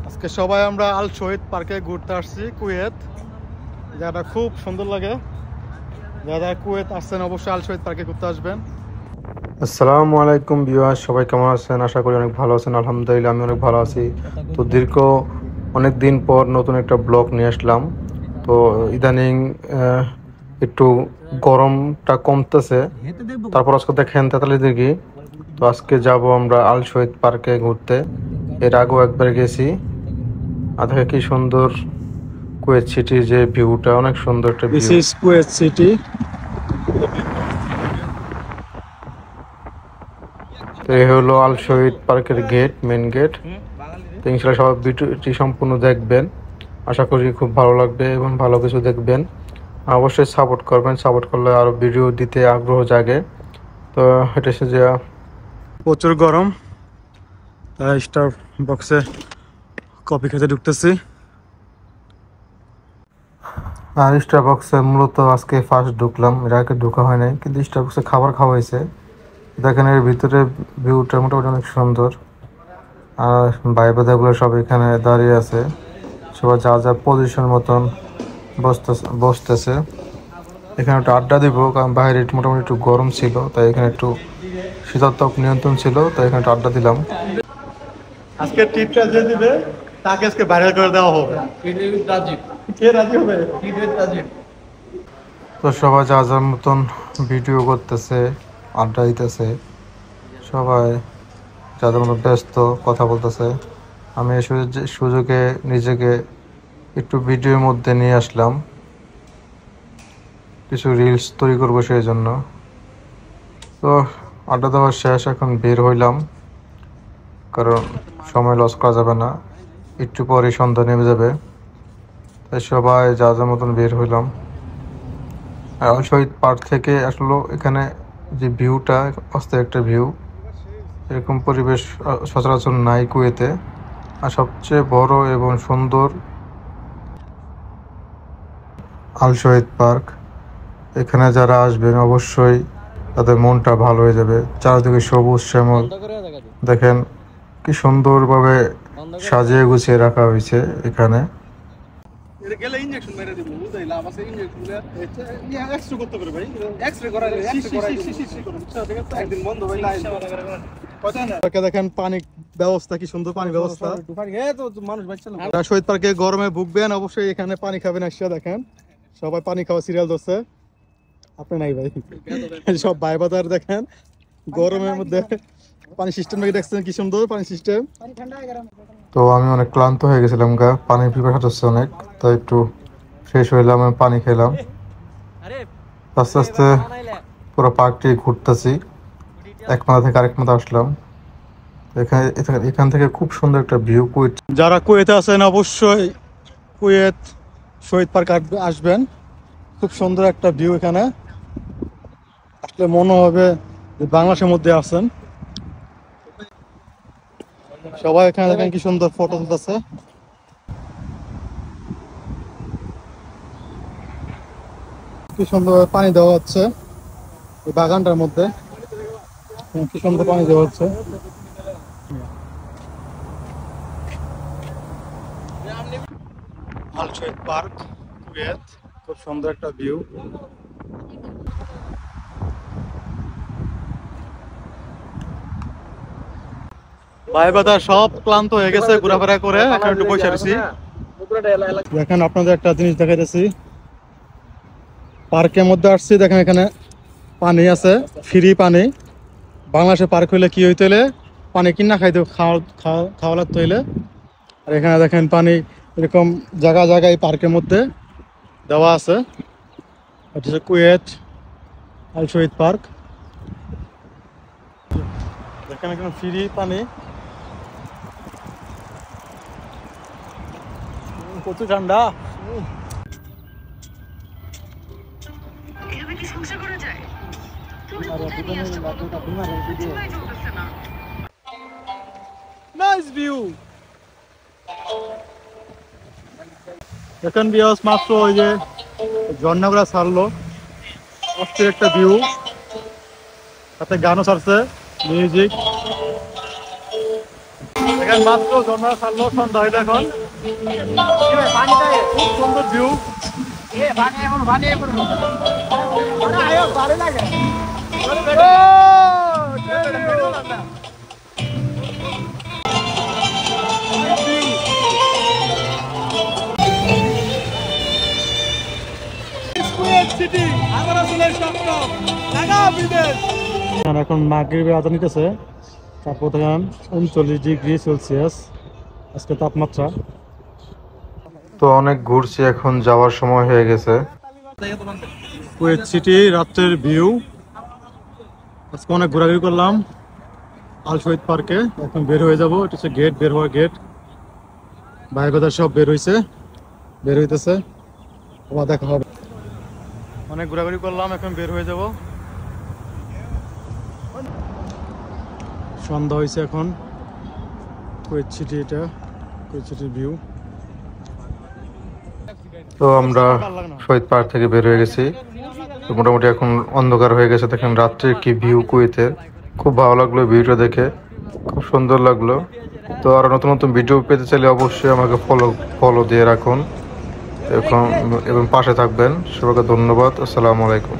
আজকে সবাই আমরা আল শহীদ পার্কে ঘুরতে আসছি কুয়েত। জায়গাটা খুব সুন্দর লাগে। যারা কুয়েত আসছেন অবশ্যই আল শহীদ পার্কে ঘুরতে আসবেন। আসসালামু আলাইকুম ভিউয়ার্স, সবাই কেমন আছেন? আশা করি অনেক ভালো আছেন। আলহামদুলিল্লাহ আমি অনেক ভালো আছি। তো দীর্ঘ অনেক দিন পর নতুন একটা ব্লগ নিয়ে আসলাম। তো ইদানিং একটু গরমটা কমতেছে, তারপর আজকে দেখেন তেতাল্লিশ ডিগ্রি। তো আজকে যাব আমরা আল শহীদ পার্কে ঘুরতে। এর আগেও একবার গেছি। আর দেখে কি সুন্দর কুয়েত সিটির যে ভিউটা, অনেক সুন্দর একটা this view. Is Kuwait city. তো এই হলো আল শহীদ পার্কের গেট, মেন গেট। তো ইনশাল্লাহ সবাই ভিডিওটি সম্পূর্ণ দেখবেন। আশা করি খুব ভালো লাগবে এবং ভালো কিছু দেখবেন। অবশ্যই সাপোর্ট করবেন, সাপোর্ট করলে আরও ভিডিও দিতে আগ্রহ জাগে। তো এটা হচ্ছে যে প্রচুর গরম, তাই স্টার বক্সে কফি খেতে ঢুকতেছি। আর স্টারবাক্সে মূলত আজকে ফার্স্ট ঢুকলাম, এর আগে ঢোকা হয় নাই, কিন্তু স্টারবাক্সে খাবার খাওয়া হয়েছে। দেখেন এর ভিতরে ভিউটা মোটামুটি অনেক সুন্দর। আর ভাই বাদাগুলো সব এখানে দাঁড়িয়ে আছে, সবাই যা যা পজিশন মতন বসতেছে। এখানে একটু আড্ডা দিব, কারণ বাইরে একটু মোটামুটি একটু গরম ছিল, তাই এখানে একটু শীতাতপ নিয়ন্ত্রণ ছিল, তাই এখানে একটু আড্ডা দিলাম। আজকে টিপটা যে দিবে তাকে আজকে ভাইরাল করে দেওয়া হবে। কে রাজি হবে? তো সবাই যা যার মতন ভিডিও করতেছে, আড্ডা দিতেছে, সবাই যাদের মতো ব্যস্ত, কথা বলতেছে। আমি এই সুযোগে নিজেকে একটু ভিডিওর মধ্যে নিয়ে আসলাম, কিছু রিলস তৈরি করবো সেই জন্য। তো আড্ডা দেওয়ার শেষ, এখন বের হইলাম, কারণ সময় লস করা যাবে না, একটু পরে সন্ধ্যা নেমে যাবে। তাই সবাই যা যার মতন বের হইলাম। আর আল শহীদ পার্ক থেকে আসলে এখানে যে ভিউটা, অস্থির একটা ভিউ, এরকম পরিবেশ সচরাচর নাই কুয়েতে। আর সবচেয়ে বড় এবং সুন্দর আল শহীদ পার্ক। এখানে যারা আসবেন অবশ্যই তাদের মনটা ভালো হয়ে যাবে। চারিদিকে সবুজ শ্যামল, দেখেন কি সুন্দরভাবে সাজিয়ে গুছিয়ে রাখা হয়েছে এখানে। গেলে ইনজেকশন মেরে দিব, বুঝাই লাভ আছে। ইনজেকশন এক্সরে করতে পারে ভাই, এক্সরে করাই একদিন বন্ধ ভাই লাইন। দেখেন পানি ব্যবস্থা কি সুন্দর, পানি ব্যবস্থা। শহীদ পার্কে গরমে ভুগবেন অবশ্যই এখানে পানি খাবেন। আসিয়া দেখেন সবাই পানি খাওয়া সিরিয়াল ধরছে, আপনি নাই ভাই। সব ভাই বাজার দেখেন গরমের মধ্যে পানি সিস্টেম নাকি দেখছেন কি সুন্দর পানি সিস্টেম। তো আমি অনেক ক্লান্ত হয়ে গেছিলাম গা, পানির পিপাসা হচ্ছে অনেক, তাই একটু ফ্রেশ হইলাম, আমি পানি খেলাম। আস্তে আস্তে পুরো পার্কটি ঘুরতেছি, এক মাথা থেকে আরেক মাথা আসলাম। এখান থেকে খুব সুন্দর একটা ভিউ কুয়েত। যারা কুয়েতে আছেন অবশ্যই কুয়েত শহীদ পার্ক আসবেন, খুব সুন্দর একটা ভিউ। এখানে আসলে মনে হবে যে বাংলাদেশের মধ্যে আছেন। সবাই এখানে দেখেন কি সুন্দর ফটো তুলতেছে। কি সুন্দর পানি দেওয়া হচ্ছে এই বাগানটার মধ্যে, কি সুন্দর পানি দেওয়া হচ্ছে। আল শহীদ পার্ক কুয়েত, খুব সুন্দর একটা ভিউ। ভাই বাদা সব ক্লান্ত হয়ে গেছে ঘোরাফেরা করে, এখন একটু বসে রয়েছি। দেখেন আপনাদের একটা জিনিস দেখাইতেছি, পার্কের মধ্যে আসছি। দেখেন এখানে পানি আছে, ফ্রি পানি। বাংলাদেশে পার্ক হইলে কি হইতে হলে পানি কিনা খাইতে খাওয়া লাগতে হইলে, আর এখানে দেখেন পানি এরকম জায়গায় জায়গায় পার্কের মধ্যে দেওয়া আছে। এটা হচ্ছে কুয়েত আল শহীদ পার্ক। দেখেন এখানে ফ্রি পানি, প্রচুর ঠান্ডা। Nice view. দেখেন বিয়াস মাত্র ওই যে ঝর্ণাগুলা ছাড়লো, অস্থির একটা ভিউ, সাথে গানও ছাড়ছে, মিউজিক। দেখেন মাত্র ঝর্ণা ছাড়লো, সন্ধ্যা হয়ে এখন খুব সুন্দর ভিউ। এখন মাগরিবের আজান নিতেছে, তারপর দেখেন 39°C আজকে তাপমাত্রা। তো অনেক ঘুরছি, এখন যাওয়ার সময় হয়ে গেছে। কুয়েত সিটি রাত্রের ভিউ। আজকে অনেক ঘোরাঘুরি করলাম আল শহীদ পার্কে, এখন বের হয়ে যাব। এটা হচ্ছে গেট, বের হওয়ার গেট। ভাই কথা সব বের হইতেছে, আবার দেখা হবে। অনেক ঘোরাঘুরি করলাম, এখন বের হয়ে যাব। সন্ধ্যা হয়েছে এখন। কুয়েত সিটি, এটা কুয়েত সিটির ভিউ। তো আমরা শহীদ পার্ক থেকে বের হয়ে গেছি। তো মোটামুটি এখন অন্ধকার হয়ে গেছে। দেখেন রাত্রে কি ভিউ কুয়েতের, খুব ভালো লাগলো ভিউটা দেখে, খুব সুন্দর লাগলো। তো আরো নতুন নতুন ভিডিও পেতে চাইলে অবশ্যই আমাকে ফলো দিয়ে রাখুন এবং পাশে থাকবেন। সবাইকে ধন্যবাদ। আসসালামু আলাইকুম।